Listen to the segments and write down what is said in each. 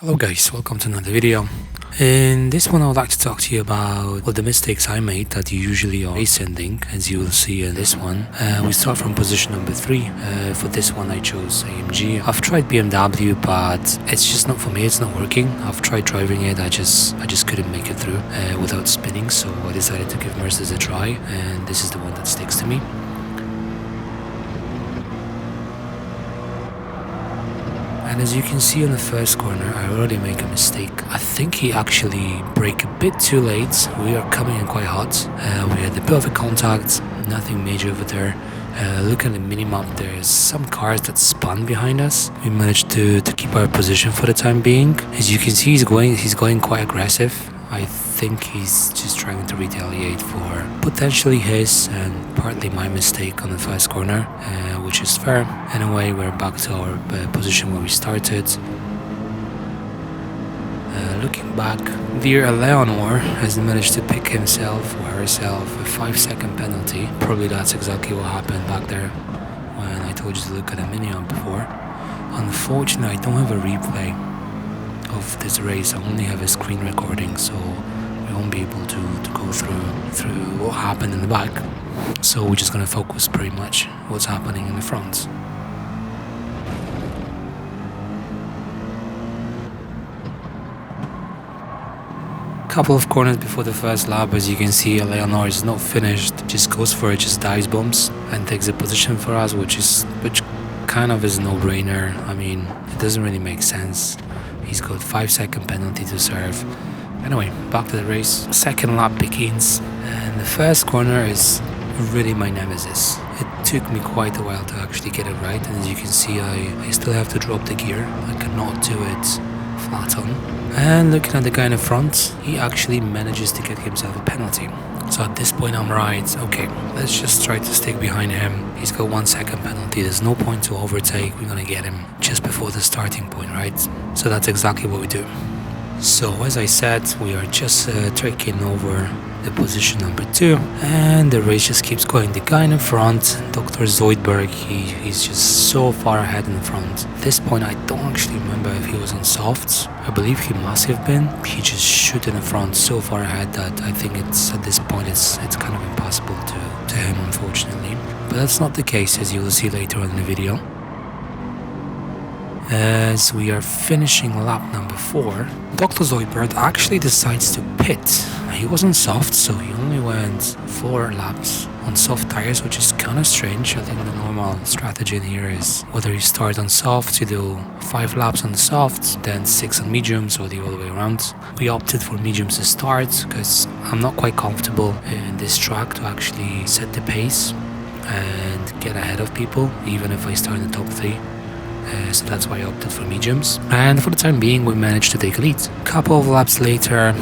Hello guys, welcome to another video. In this one I would like to talk to you about the mistakes I made that usually are race ending, as you will see in this one. We start from position number 3. For this one I chose AMG. I've tried BMW, but it's just not for me, it's not working. I've tried driving it, I just couldn't make it through without spinning, so I decided to give Mercedes a try, and this is the one that sticks to me. And as you can see on the first corner, I already make a mistake. I think he actually brake a bit too late. We are coming in quite hot. We had a bit of a contact, nothing major over there. Look at the mini-map, there's some cars that spun behind us. We managed to keep our position for the time being. As you can see, he's going quite aggressive. I think he's just trying to retaliate for potentially his and partly my mistake on the first corner, which is fair. Anyway, we're back to our position where we started. Looking back, dear Eleanor has managed to pick himself or herself a 5-second penalty. Probably that's exactly what happened back there when I told you to look at a mini-map before. Unfortunately, I don't have a replay of this race. I only have a screen recording, so we won't be able to go through what happened in the back. So we're just gonna focus pretty much what's happening in the front. Couple of corners before the first lap, as you can see, Eleanor is not finished, just goes for it, just dives bombs and takes a position for us, which kind of is a no-brainer. I mean, it doesn't really make sense. He's got 5-second penalty to serve. Anyway, back to the race. Second lap begins, and the first corner is really my nemesis. It took me quite a while to actually get it right, and as you can see, I still have to drop the gear. I cannot do it flat on. And looking at the guy in the front, he actually manages to get himself a penalty. So at this point I'm right, okay, let's just try to stick behind him. He's got 1-second penalty, there's no point to overtake, we're gonna get him just before the starting point, right? So that's exactly what we do. So as I said, we are just taking over the position number 2, and the race just keeps going. The guy in the front, Dr. Zoidberg, he's just so far ahead in the front. At this point I don't actually remember if he was on softs. I believe he must have been. He just shoot in the front so far ahead that I think it's at this point it's kind of impossible to him, unfortunately. But that's not the case, as you will see later on in the video. As we are finishing lap number 4, Dr. Zoidberg actually decides to pit. He was on soft, so he only went 4 laps on soft tires, which is kind of strange. I think the normal strategy in here is whether you start on soft, you do 5 laps on the soft, then 6 on mediums, or the other way around. We opted for mediums to start because I'm not quite comfortable in this track to actually set the pace and get ahead of people, even if I start in the top 3. So that's why I opted for mediums, and for the time being we managed to take a lead. Couple of laps later,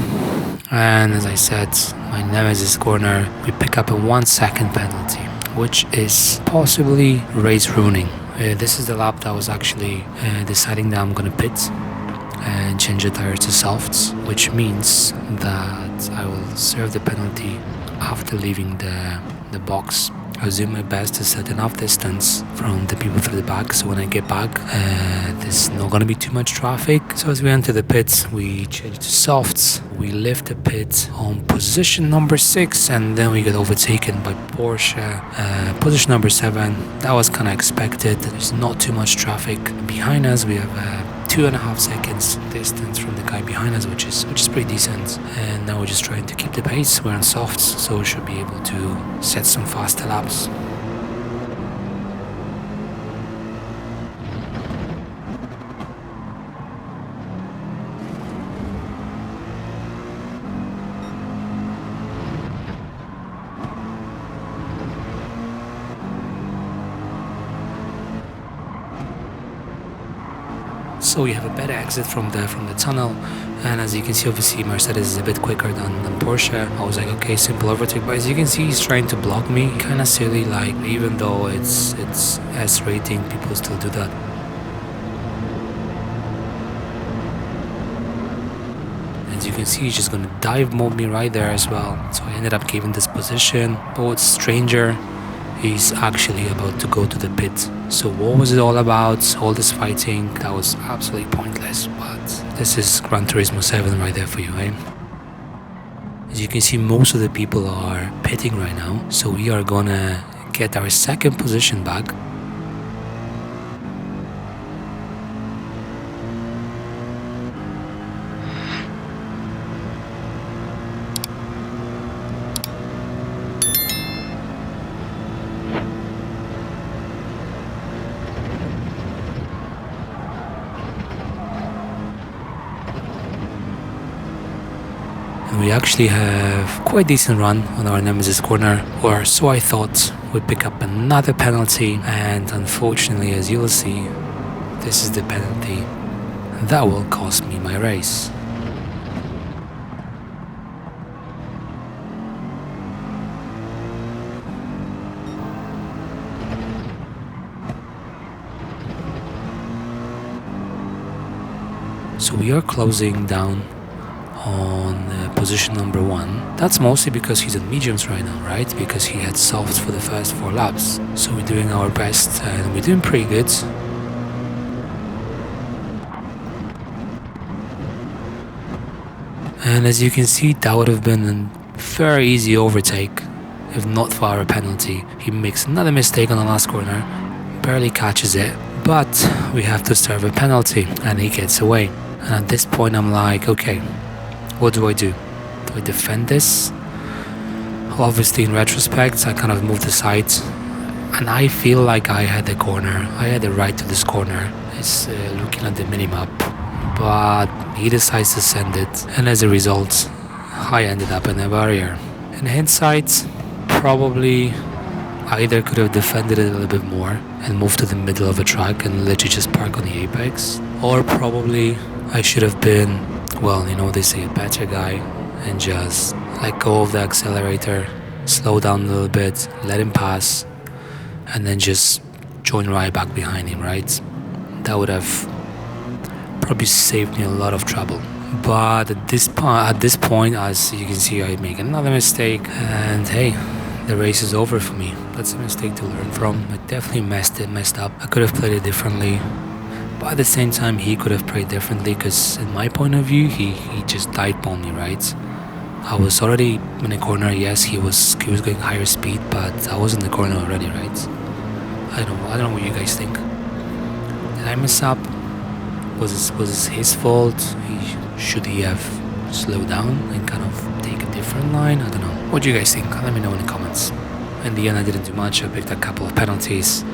and as I said, my nemesis corner, we pick up a 1-second penalty, which is possibly race ruining. This is the lap that I was actually deciding that I'm gonna pit and change the tires to softs, which means that I will serve the penalty after leaving the box. I was doing my best to set enough distance from the people through the back, so when I get back, there's not gonna be too much traffic. So as we enter the pits, we change to softs. We left the pit on position number 6, and then we get overtaken by Porsche. Position number 7, that was kind of expected. There's not too much traffic behind us. We have 2.5 seconds distance from the guy behind us, which is pretty decent. And now we're just trying to keep the pace. We're on softs, so we should be able to set some faster laps. So we have a better exit from the tunnel, and as you can see, obviously Mercedes is a bit quicker than Porsche. I was like, okay, simple overtake, but as you can see, he's trying to block me. Kind of silly, like even though it's S rating, people still do that. As you can see, he's just gonna dive mob me right there as well. So I ended up giving this position. But what's stranger he's actually about to go to the pit. So what was it all about? All this fighting, that was absolutely pointless. But this is Gran Turismo 7 right there for you, eh? As you can see, most of the people are pitting right now, so we are gonna get our second position back. And we actually have quite a decent run on our Nemesis corner, or so I thought. We pick up another penalty, and unfortunately, as you'll see, this is the penalty that will cost me my race. So we are closing down on position number 1. That's mostly because he's on mediums right now, right? Because he had softs for the first 4 laps. So we're doing our best and we're doing pretty good. And as you can see, that would have been a very easy overtake if not for our penalty. He makes another mistake on the last corner, barely catches it, but we have to serve a penalty and he gets away. And at this point I'm like, okay, what do? Do I defend this? Obviously in retrospect I kind of moved aside and I feel like I had the corner. I had the right to this corner. It's looking at the minimap, but he decides to send it, and as a result I ended up in a barrier. In hindsight, probably I either could have defended it a little bit more and moved to the middle of the track and literally just park on the apex, or probably I should have been, well, you know, they say a better guy and just let go of the accelerator, slow down a little bit, let him pass, and then just join right back behind him, right? That would have probably saved me a lot of trouble. But at this point, as you can see, I make another mistake, and hey, the race is over for me. That's a mistake to learn from. I definitely messed up. I could have played it differently, but at the same time, he could have played differently, because in my point of view, he just died on me, right? I was already in a corner. Yes, he was going higher speed, but I was in the corner already, right? I don't know what you guys think. Did I mess up? Was this his fault? Should he have slowed down and kind of take a different line? I don't know. What do you guys think? Let me know in the comments. In the end, I didn't do much. I picked a couple of penalties.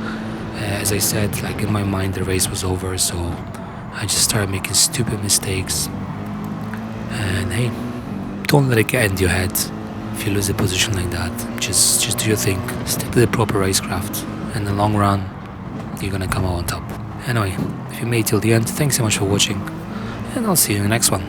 As I said, like in my mind, the race was over, so I just started making stupid mistakes. And hey, don't let it get into your head. If you lose a position like that, just do your thing. Stick to the proper racecraft. In the long run, you're gonna come out on top. Anyway, if you made it till the end, thanks so much for watching, and I'll see you in the next one.